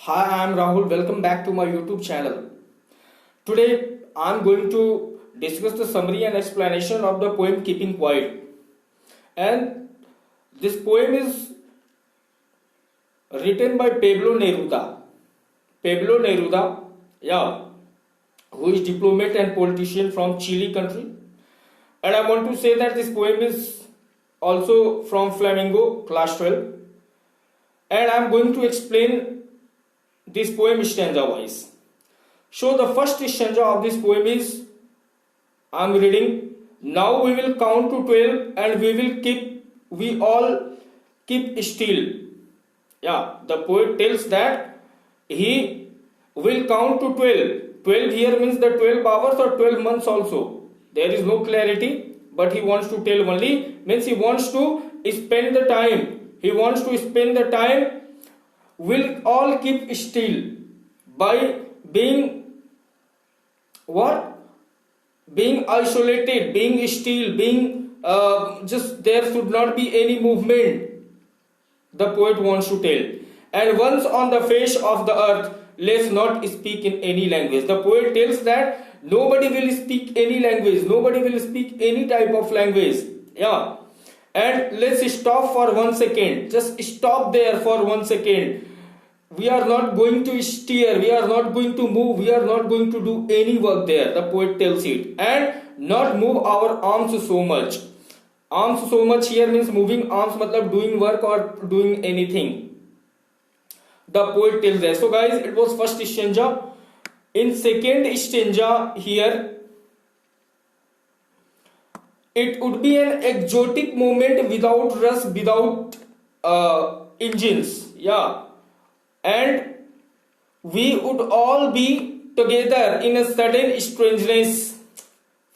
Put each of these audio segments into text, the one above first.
Hi, I am Rahul. Welcome back to my YouTube channel. Today, I am going to discuss the summary and explanation of the poem Keeping Quiet. And this poem is written by Pablo Neruda. Pablo Neruda, who is diplomat and politician from Chile country. And I want to say that this poem is also from Flamingo, class 12. And I am going to explain this poem stanza wise. So the first stanza of this poem is, I am reading, now we will count to 12 and we all keep still. The poet tells that he will count to 12. 12 here means the 12 hours or 12 months also. There is no clarity, but he wants to tell only, means he wants to spend the time. He wants to spend the time. Will all keep still by being what? Being isolated, being still, being just there should not be any movement. The poet wants to tell. And once on the face of the earth, let's not speak in any language. The poet tells that nobody will speak any language, nobody will speak any type of language. And let's stop for 1 second. Just stop there for 1 second. We are not going to steer, we are not going to move, we are not going to do any work there. The poet tells it. And not move our arms so much. Arms so much here means moving arms, matlab doing work or doing anything. The poet tells that. So guys, it was first stanza. In second stanza here, it would be an exotic moment without rush, without engines. And we would all be together in a sudden strangeness.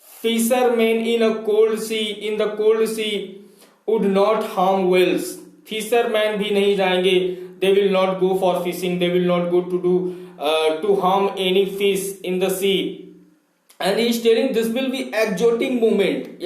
Fishermen in a cold sea, in the cold sea, would not harm whales. Fishermen bhi nahi jayenge. They will not go for fishing. They will not go to harm any fish in the sea. And he is telling this will be exotic moment.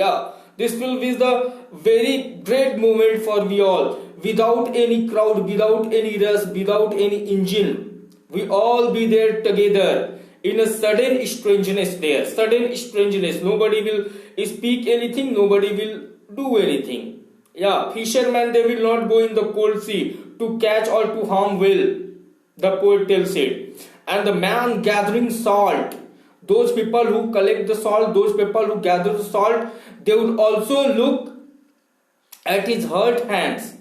This will be the very great moment for we all. Without any crowd, without any rush, without any engine. We all be there together in a sudden strangeness there. Sudden strangeness. Nobody will speak anything. Nobody will do anything. Fishermen, they will not go in the cold sea to catch or to harm whale. The poet tells it. And the man gathering salt. Those people who collect the salt, those people who gather the salt, they would also look at his hurt hands.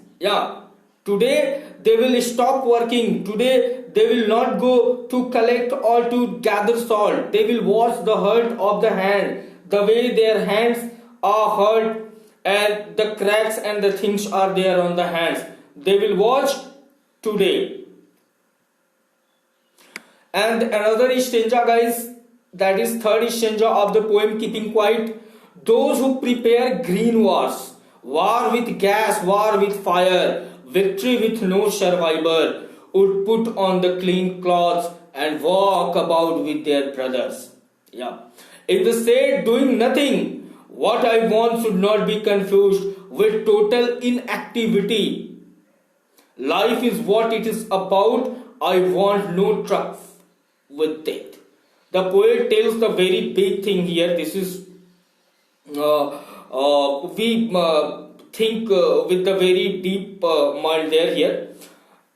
Today they will stop working. Today they will not go to collect or to gather salt. They will wash the hurt of the hand. The way their hands are hurt and the cracks and the things are there on the hands. They will wash today. And another stanza, guys, that is third stanza of the poem Keeping Quiet. Those who prepare green wars, war with gas, war with fire, victory with no survivor, would put on the clean clothes and walk about with their brothers. In the state doing nothing, what I want should not be confused with total inactivity. Life is what it is about. I want no truck with death. The poet tells the very big thing here. This is we think with the very deep mind there here.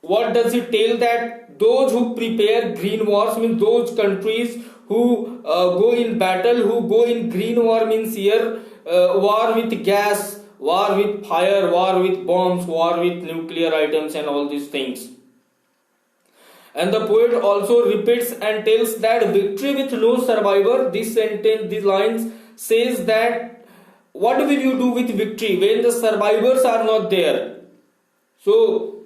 What does it tell? That those who prepare green wars, means those countries who go in battle, who go in green war, means here war with gas, war with fire, war with bombs, war with nuclear items and all these things. And the poet also repeats and tells that victory with no survivor. This sentence, these lines says that what will you do with victory when the survivors are not there? So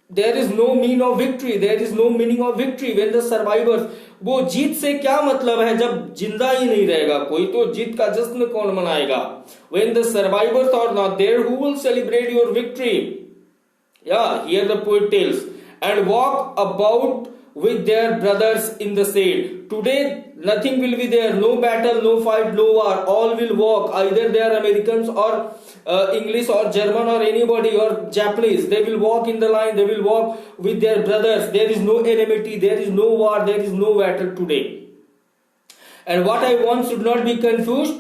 there is no meaning of victory. There is no meaning of victory when the survivors. वो जीत से क्या मतलब है जब जिंदा ही नहीं रहेगा कोई, तो जीत का जश्न कौन मनाएगा? When the survivors are not there, who will celebrate your victory? Here the poet tells. And walk about with their brothers in the shade. Today nothing will be there, no battle, no fight, no war. All will walk, either they are Americans or English or German or anybody or Japanese. They will walk in the line, they will walk with their brothers. There is no enmity, there is no war, there is no battle today. And what I want should not be confused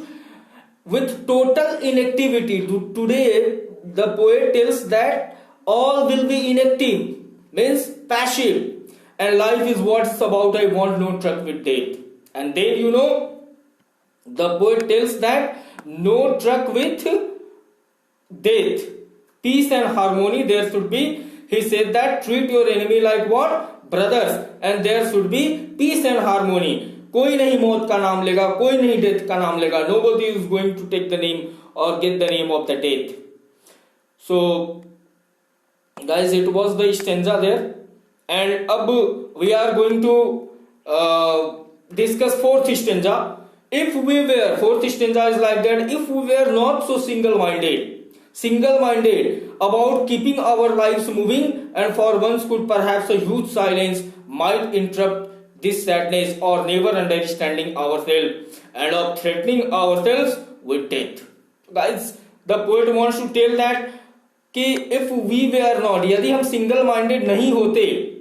with total inactivity. Today the poet tells that all will be inactive, means passive, and life is what's about. I want no truck with death. And then the poet tells that no truck with death, peace and harmony there should be. He said that treat your enemy like what? Brothers, and there should be peace and harmony. कोई नहीं मौत का नाम लेगा, कोई नहीं death का नाम लेगा. Nobody is going to take the name or get the name of the death. So guys, it was the stanza there, and अब we are going to discuss fourth stanza. If we were, fourth stanza is like that, if we were not so single-minded about keeping our lives moving, and for once could perhaps a huge silence might interrupt this sadness, or never understanding ourselves and of threatening ourselves with death. Guys, the poet wants to tell that कि if we were not, यदि हम single minded नहीं होते,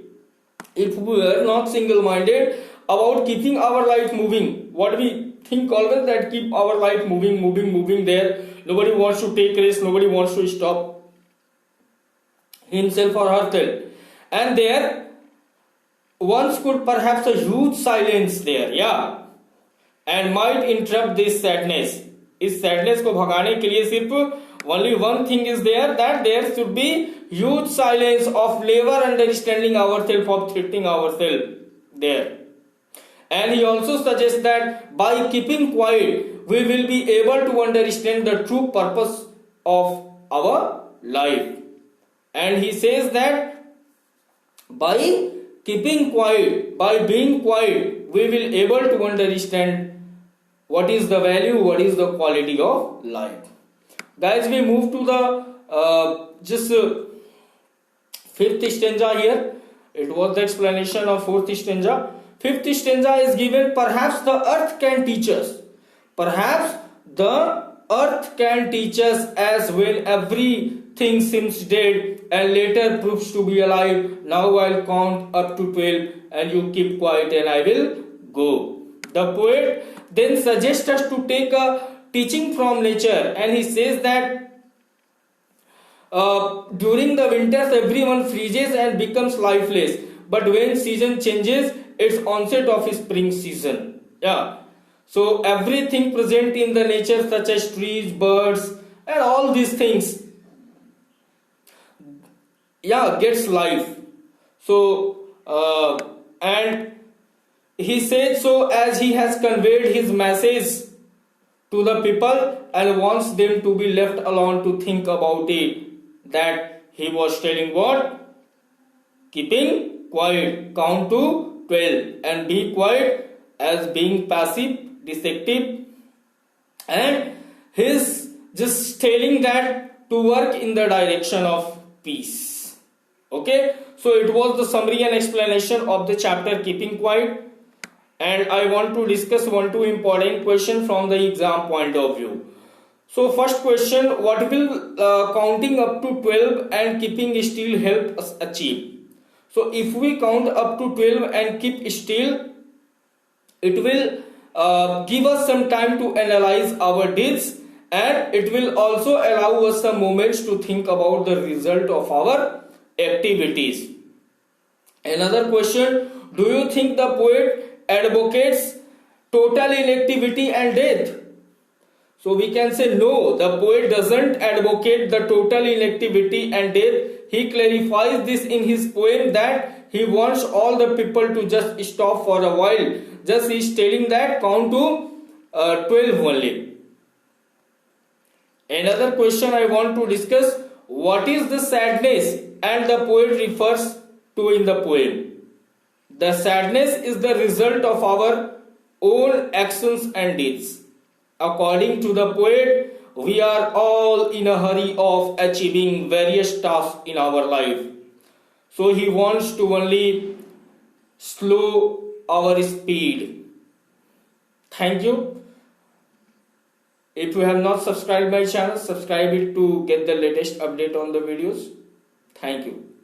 if we were not single minded about keeping our life moving, what we think always that keep our life moving there. Nobody wants to take rest, nobody wants to stop himself or herself, and there once could perhaps a huge silence there, and might interrupt this sadness. इस sadness को भगाने के लिए सिर्फ only one thing is there, that there should be huge silence of never understanding ourselves, of threatening ourselves there. And he also suggests that by keeping quiet we will be able to understand the true purpose of our life. And he says that by keeping quiet, by being quiet, we will able to understand what is the value, what is the quality of life. Guys, we move to the fifth stanza here. It was the explanation of fourth stanza. Fifth stanza is given, perhaps the earth can teach us. Perhaps the earth can teach us, as when everything seems dead and later proves to be alive. Now I'll count up to 12 and you keep quiet and I will go. The poet then suggests us to take a teaching from nature, and he says that during the winters everyone freezes and becomes lifeless, but when season changes, it's onset of spring season. So everything present in the nature, such as trees, birds, and all these things, gets life. So and he said so as he has conveyed his message to the people and wants them to be left alone to think about it, that he was telling what? Keeping quiet, count to 12 and be quiet, as being passive, deceptive, and he's just telling that to work in the direction of peace. Okay, so it was the summary and explanation of the chapter Keeping Quiet, and I want to discuss one two important question from the exam point of view. So first question, what will counting up to 12 and keeping still help us achieve? So if we count up to 12 and keep still, it will give us some time to analyze our deeds, and it will also allow us some moments to think about the result of our activities. Another question, do you think the poet advocates total inactivity and death? So we can say no, the poet doesn't advocate the total inactivity and death. He clarifies this in his poem that he wants all the people to just stop for a while. Just he is telling that count to 12 only. Another question I want to discuss, what is the sadness and the poet refers to in the poem? The sadness is the result of our own actions and deeds. According to the poet, we are all in a hurry of achieving various tasks in our life. So he wants to only slow our speed. Thank you. If you have not subscribed my channel, subscribe it to get the latest update on the videos. Thank you.